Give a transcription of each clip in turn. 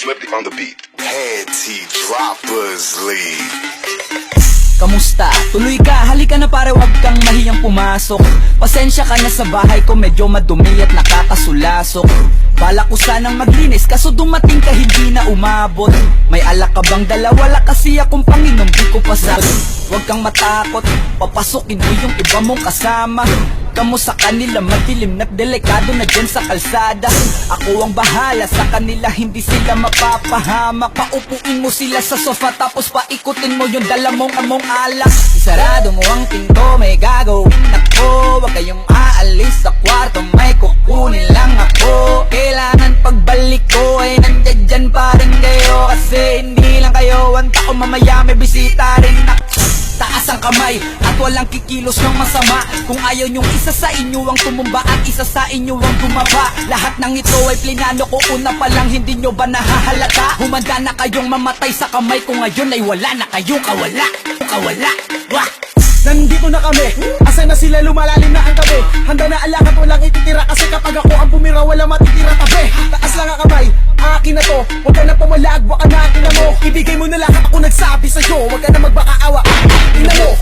Flip on the beat. Panty droppers lead. Kamusta? Tuloy ka, halika na pare, wag kang mahiyang pumasok. Pasensya ka na sa bahay ko, medyo madumi at nakakasulasok. Bala ko sanang maglinis, kaso dumating ka hindi na umabot. May alak ka bang dala? Wala kasi akong panginom, di ko pa. Wag kang matakot, papasukin mo yung iba mong kasama. Kamo sa kanila madilim na't delikado na dyan sa kalsada. Ako ang bahala sa kanila, hindi sila mapapahamak. Paupuin mo sila sa sofa tapos paikutin mo yung dala mong among alak. Isarado mo ang pinto, may gagawin ako. Wag kayong aalis sa kwarto, may kukunin lang ako. Kailangan pagbalik ko ay nandiyan dyan pa rin kayo. Kasi hindi lang kayo ang tao, mamaya may bisita rin ako. Taas ang kamay at walang kikilos ng masama. Kung ayaw nyong isa sa inyo ang tumumba at isa sa inyo ang tumaba. Lahat ng ito ay plinano ko una pa lang, hindi nyo ba nahahalata? Humanda na kayong mamatay sa kamay ko ngayon ay wala na kayong kawala. Kawala, wah! Nandito na kami, asa na sila, lumalalim na ang gabi. Handa na alak at walang ititira, kasi kapag ako ang bumira wala matitira tabi. Taas lang ang kamay, akin na to. Huwag ka na pumalag, baka na akin na mo. Ibigay mo na lahat, ako nagsabi sa'yo. Huwag ka na magbakaawa, ina mo.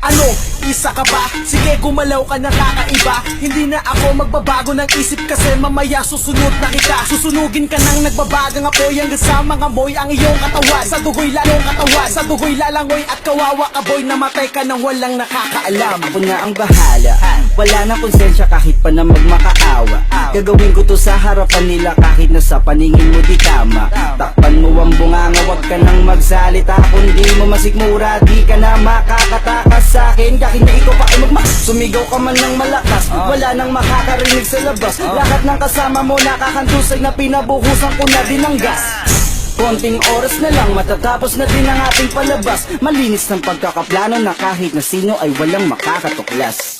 Ano, isa ka ba? Sige, gumalaw ka na kakaiba. Hindi na ako magbabago ng isip, kasi mamaya susunod na kita. Susunugin ka ng nagbabagang apoy hanggang sa mga moy ang iyong katawan. Sa dugoy lalong katawan, sa dugoy lalangoy at kawawa ka boy. Namatay ka nang walang nakakaalam. Ako na ang bahala, wala na konsensya kahit pa na magmakaawa. Gagawin ko to sa harapan nila kahit na sa paningin mo di tama. Takpan mo ang bunganga, wag ka nang magsalita. Kung di mo masikmura, di ka na makakatakas sa akin. Kahit na ikaw pa ay sumigaw ka man ng malakas, wala nang makakarinig sa labas. Lahat ng kasama mo nakakantusay na pinabuhusan ko na din ng gas. Konting oras na lang matatapos na din ang ating palabas. Malinis ng pagkakaplano na kahit na sino ay walang makakatuklas.